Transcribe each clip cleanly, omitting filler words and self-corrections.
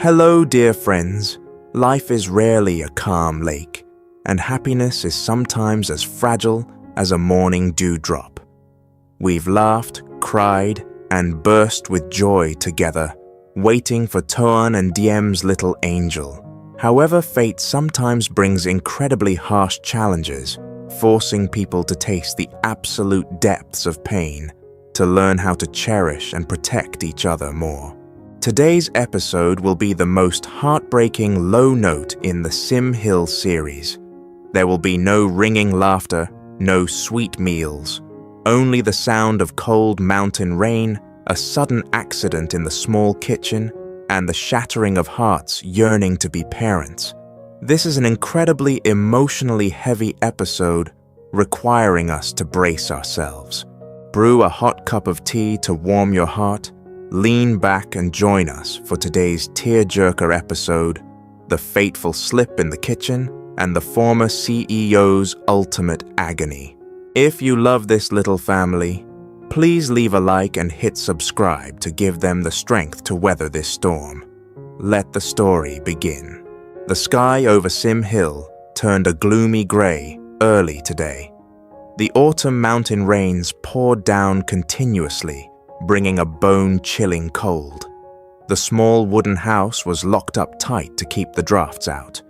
Hello, dear friends. Life is rarely a calm lake, and happiness is sometimes as fragile as a morning dewdrop. We've laughed, cried, and burst with joy together, waiting for Huyen and Diem's little angel. However, fate sometimes brings incredibly harsh challenges, forcing people to taste the absolute depths of pain, to learn how to cherish and protect each other more. Today's episode will be the most heartbreaking low note in the Sim Hill series. There will be no ringing laughter, no sweet meals, only the sound of cold mountain rain, a sudden accident in the small kitchen, and the shattering of hearts yearning to be parents. This is an incredibly emotionally heavy episode, requiring us to brace ourselves. Brew a hot cup of tea to warm your heart. Lean back and join us for today's tearjerker episode, the fateful slip in the kitchen and the former CEO's ultimate agony. If you love this little family, please leave a like and hit subscribe to give them the strength to weather this storm. Let the story begin. The sky over Sim Hill turned a gloomy gray early today. The autumn mountain rains poured down continuously, bringing a bone-chilling cold. The small wooden house was locked up tight to keep the drafts out.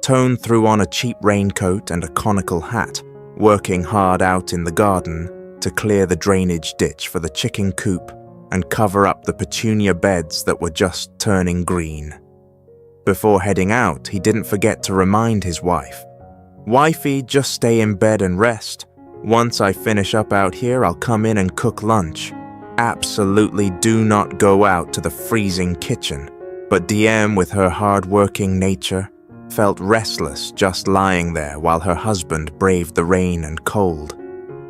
Tone threw on a cheap raincoat and a conical hat, working hard out in the garden to clear the drainage ditch for the chicken coop and cover up the petunia beds that were just turning green. Before heading out, he didn't forget to remind his wife, "Wifey, just stay in bed and rest. Once I finish up out here, I'll come in and cook lunch. Absolutely do not go out to the freezing kitchen." But Diem, with her hard-working nature, felt restless just lying there while her husband braved the rain and cold.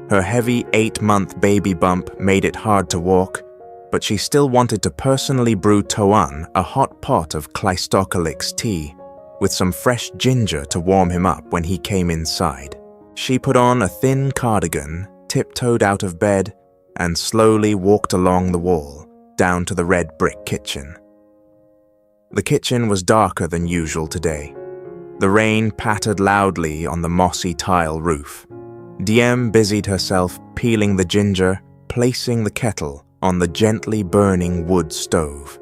Her heavy 8-month baby bump made it hard to walk, but she still wanted to personally brew Huyen a hot pot of Cleistocalyx tea with some fresh ginger to warm him up when he came inside. She put on a thin cardigan, tiptoed out of bed, and slowly walked along the wall, down to the red brick kitchen. The kitchen was darker than usual today. The rain pattered loudly on the mossy tile roof. Diem busied herself peeling the ginger, placing the kettle on the gently burning wood stove.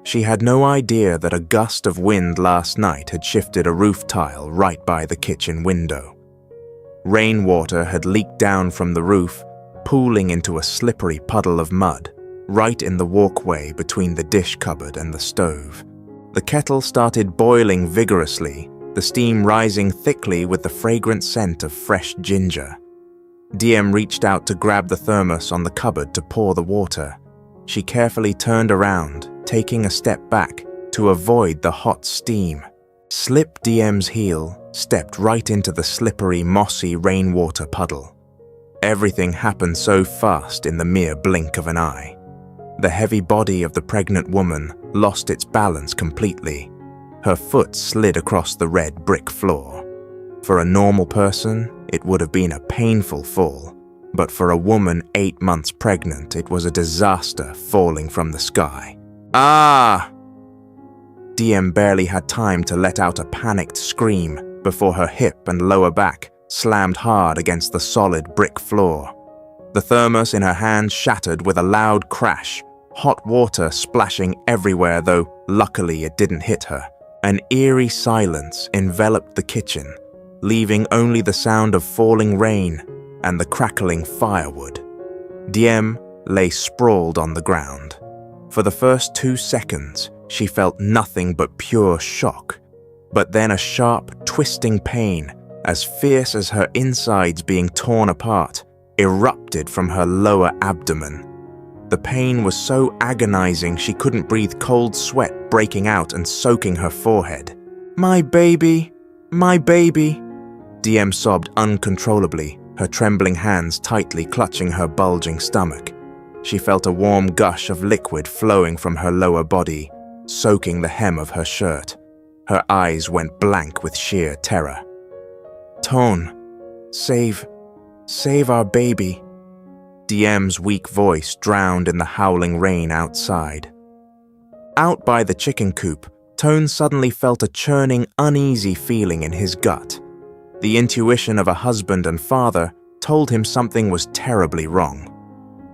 She had no idea that a gust of wind last night had shifted a roof tile right by the kitchen window. Rainwater had leaked down from the roof, pooling into a slippery puddle of mud, right in the walkway between the dish cupboard and the stove. The kettle started boiling vigorously, the steam rising thickly with the fragrant scent of fresh ginger. Diem reached out to grab the thermos on the cupboard to pour the water. She carefully turned around, taking a step back to avoid the hot steam. Slipped Diem's heel, stepped right into the slippery, mossy rainwater puddle. Everything happened so fast in the mere blink of an eye. The heavy body of the pregnant woman lost its balance completely. Her foot slid across the red brick floor. For a normal person, it would have been a painful fall, but for a woman 8 months pregnant, it was a disaster falling from the sky. Ah! Diem barely had time to let out a panicked scream before her hip and lower back slammed hard against the solid brick floor. The thermos in her hand shattered with a loud crash, hot water splashing everywhere, though luckily it didn't hit her. An eerie silence enveloped the kitchen, leaving only the sound of falling rain and the crackling firewood. Diem lay sprawled on the ground. For the first 2 seconds, she felt nothing but pure shock, but then a sharp, twisting pain, as fierce as her insides being torn apart, erupted from her lower abdomen. The pain was so agonizing she couldn't breathe, cold sweat breaking out and soaking her forehead. "My baby! My baby!" Diem sobbed uncontrollably, her trembling hands tightly clutching her bulging stomach. She felt a warm gush of liquid flowing from her lower body, soaking the hem of her shirt. Her eyes went blank with sheer terror. "Tone, save our baby." Diem's weak voice drowned in the howling rain outside. Out by the chicken coop, Tone suddenly felt a churning, uneasy feeling in his gut. The intuition of a husband and father told him something was terribly wrong.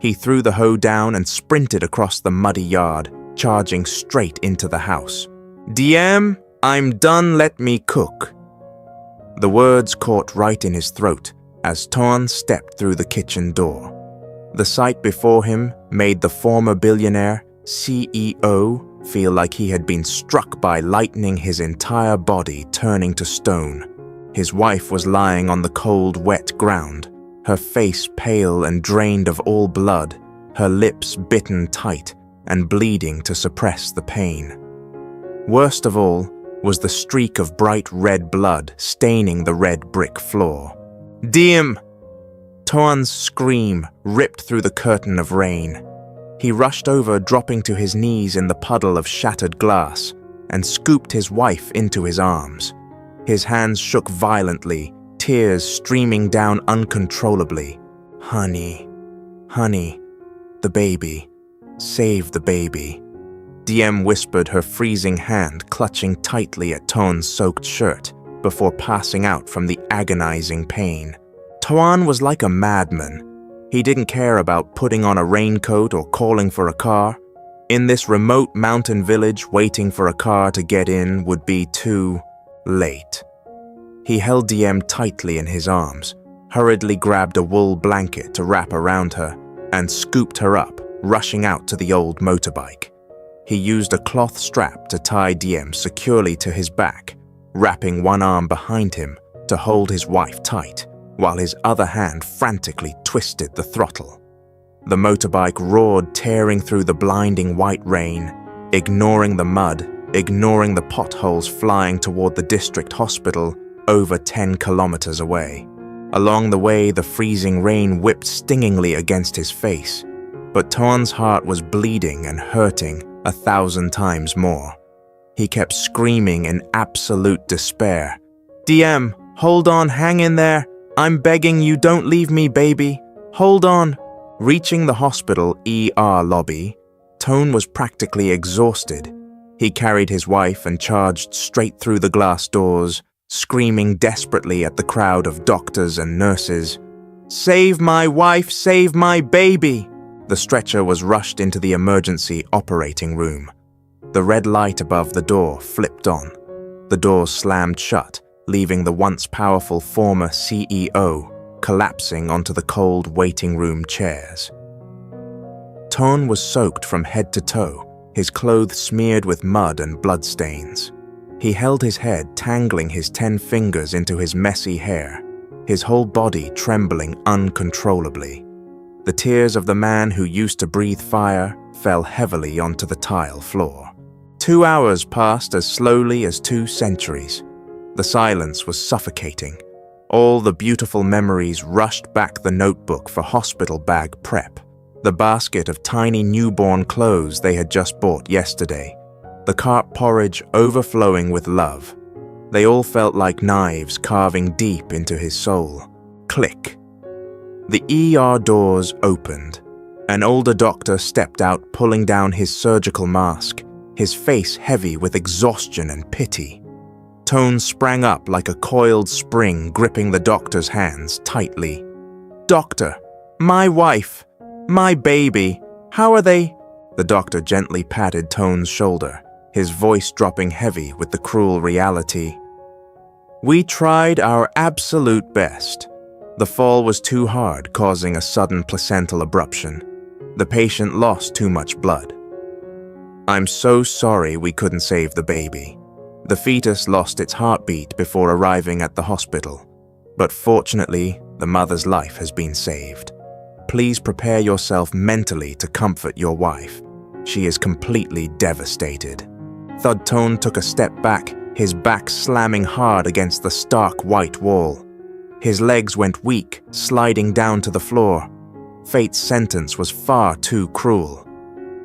He threw the hoe down and sprinted across the muddy yard, charging straight into the house. "Diem, I'm done, let me cook." The words caught right in his throat as Ton stepped through the kitchen door. The sight before him made the former billionaire CEO feel like he had been struck by lightning, his entire body turning to stone. His wife was lying on the cold, wet ground, her face pale and drained of all blood, her lips bitten tight and bleeding to suppress the pain. Worst of all was the streak of bright red blood staining the red brick floor. "Diem!" Toan's scream ripped through the curtain of rain. He rushed over, dropping to his knees in the puddle of shattered glass, and scooped his wife into his arms. His hands shook violently, tears streaming down uncontrollably. "Honey, honey, the baby. Save the baby." Diem whispered, her freezing hand clutching tightly at Toan's soaked shirt before passing out from the agonizing pain. Toan was like a madman. He didn't care about putting on a raincoat or calling for a car. In this remote mountain village, waiting for a car to get in would be too late. He held Diem tightly in his arms, hurriedly grabbed a wool blanket to wrap around her, and scooped her up, rushing out to the old motorbike. He used a cloth strap to tie Diem securely to his back, wrapping one arm behind him to hold his wife tight, while his other hand frantically twisted the throttle. The motorbike roared, tearing through the blinding white rain, ignoring the mud, ignoring the potholes, flying toward the district hospital over 10 kilometers away. Along the way, the freezing rain whipped stingingly against his face, but Toan's heart was bleeding and hurting 1,000 times more. He kept screaming in absolute despair. "Diem, hold on, hang in there. I'm begging you, don't leave me, baby. Hold on." Reaching the hospital ER lobby, Tone was practically exhausted. He carried his wife and charged straight through the glass doors, screaming desperately at the crowd of doctors and nurses. "Save my wife, save my baby!" The stretcher was rushed into the emergency operating room. The red light above the door flipped on. The doors slammed shut, leaving the once powerful former CEO collapsing onto the cold waiting room chairs. Ton was soaked from head to toe, his clothes smeared with mud and bloodstains. He held his head, tangling his 10 fingers into his messy hair, his whole body trembling uncontrollably. The tears of the man who used to breathe fire fell heavily onto the tile floor. 2 hours passed as slowly as 2 centuries. The silence was suffocating. All the beautiful memories rushed back: the notebook for hospital bag prep, the basket of tiny newborn clothes they had just bought yesterday, the carp porridge overflowing with love. They all felt like knives carving deep into his soul. Click. The ER doors opened. An older doctor stepped out, pulling down his surgical mask, his face heavy with exhaustion and pity. Tone sprang up like a coiled spring, gripping the doctor's hands tightly. "Doctor, my wife, my baby, how are they?" The doctor gently patted Tone's shoulder, his voice dropping heavy with the cruel reality. "We tried our absolute best. The fall was too hard, causing a sudden placental abruption. The patient lost too much blood. I'm so sorry we couldn't save the baby. The fetus lost its heartbeat before arriving at the hospital, but fortunately, the mother's life has been saved. Please prepare yourself mentally to comfort your wife. She is completely devastated." Thud Tone took a step back, his back slamming hard against the stark white wall. His legs went weak, sliding down to the floor. Fate's sentence was far too cruel.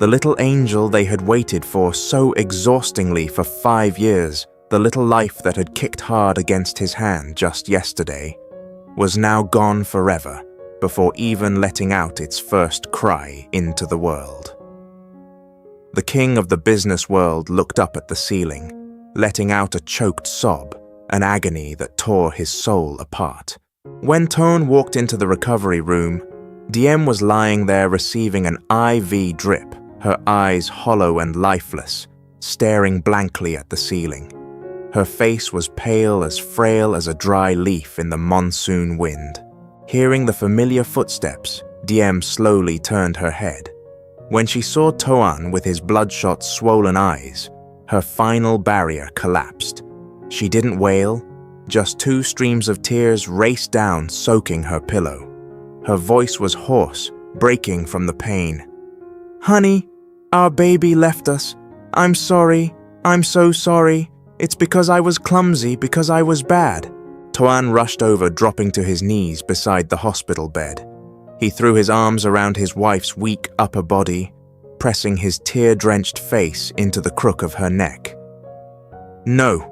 The little angel they had waited for so exhaustingly for 5 years, the little life that had kicked hard against his hand just yesterday, was now gone forever before even letting out its first cry into the world. The king of the business world looked up at the ceiling, letting out a choked sob, an agony that tore his soul apart. When Tone walked into the recovery room, Diem was lying there receiving an IV drip, her eyes hollow and lifeless, staring blankly at the ceiling. Her face was pale as frail as a dry leaf in the monsoon wind. Hearing the familiar footsteps, Diem slowly turned her head. When she saw Toan with his bloodshot, swollen eyes, her final barrier collapsed. She didn't wail, just 2 streams of tears raced down, soaking her pillow. Her voice was hoarse, breaking from the pain. "Honey, our baby left us. I'm sorry. I'm so sorry. It's because I was clumsy, because I was bad." Toan rushed over, dropping to his knees beside the hospital bed. He threw his arms around his wife's weak upper body, pressing his tear-drenched face into the crook of her neck. "No,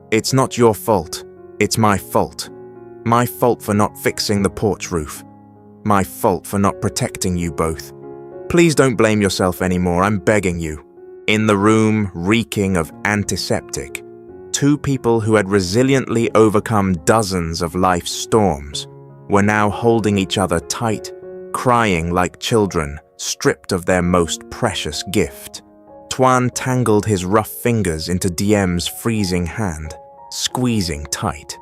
it's not your fault. It's my fault. My fault for not fixing the porch roof. My fault for not protecting you both. Please don't blame yourself anymore, I'm begging you." In the room reeking of antiseptic, 2 people who had resiliently overcome dozens of life's storms were now holding each other tight, crying like children, stripped of their most precious gift. Toan tangled his rough fingers into Diem's freezing hand, squeezing tight.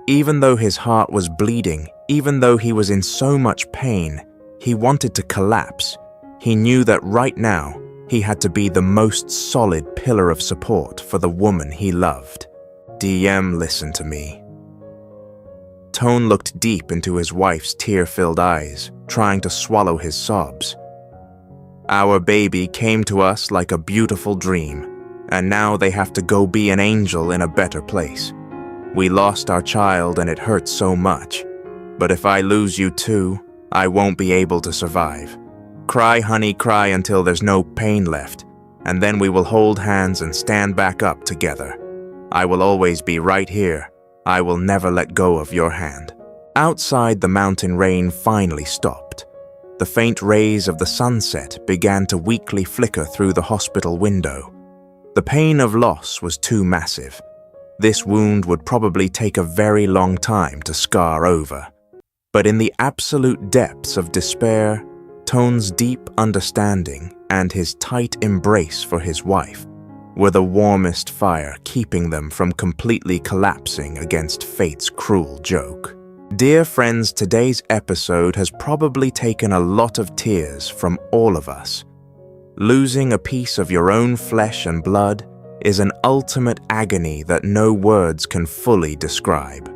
Even though his heart was bleeding, even though he was in so much pain, he wanted to collapse. He knew that right now, he had to be the most solid pillar of support for the woman he loved. "Diem, listen to me." Tone looked deep into his wife's tear-filled eyes, trying to swallow his sobs. "Our baby came to us like a beautiful dream, and now they have to go be an angel in a better place. We lost our child and it hurts so much, but if I lose you too, I won't be able to survive. Cry, honey, cry until there's no pain left, and then we will hold hands and stand back up together. I will always be right here. I will never let go of your hand." Outside, the mountain rain finally stopped. The faint rays of the sunset began to weakly flicker through the hospital window. The pain of loss was too massive. This wound would probably take a very long time to scar over. But in the absolute depths of despair, Tone's deep understanding and his tight embrace for his wife were the warmest fire keeping them from completely collapsing against fate's cruel joke. Dear friends, today's episode has probably taken a lot of tears from all of us. Losing a piece of your own flesh and blood is an ultimate agony that no words can fully describe.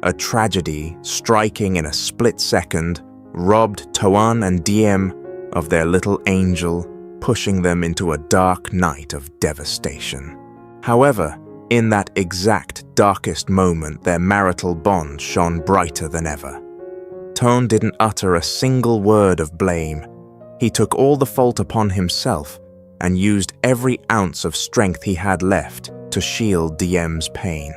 A tragedy striking in a split second robbed Toan and Diem of their little angel, pushing them into a dark night of devastation. However, in that exact darkest moment, their marital bond shone brighter than ever. Tone didn't utter a single word of blame. He took all the fault upon himself and used every ounce of strength he had left to shield Diem's pain.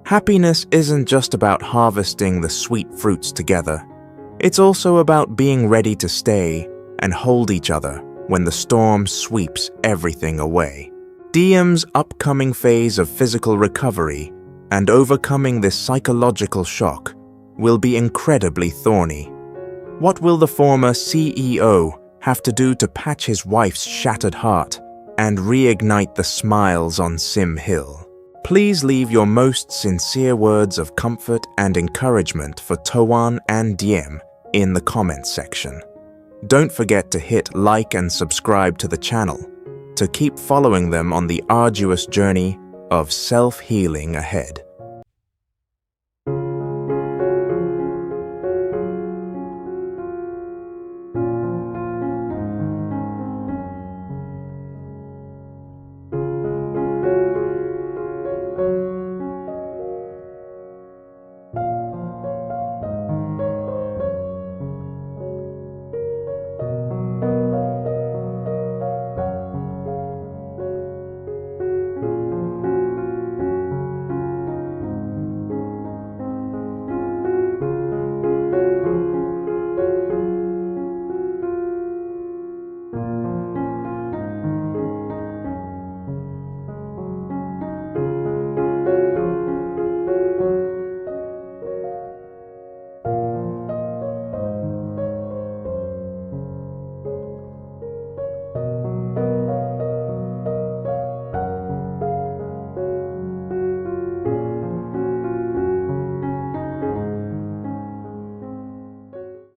Happiness isn't just about harvesting the sweet fruits together. It's also about being ready to stay and hold each other when the storm sweeps everything away. Diem's upcoming phase of physical recovery and overcoming this psychological shock will be incredibly thorny. What will the former CEO have to do to patch his wife's shattered heart and reignite the smiles on Sim Hill? Please leave your most sincere words of comfort and encouragement for Toan and Diem in the comments section. Don't forget to hit like and subscribe to the channel to keep following them on the arduous journey of self-healing ahead.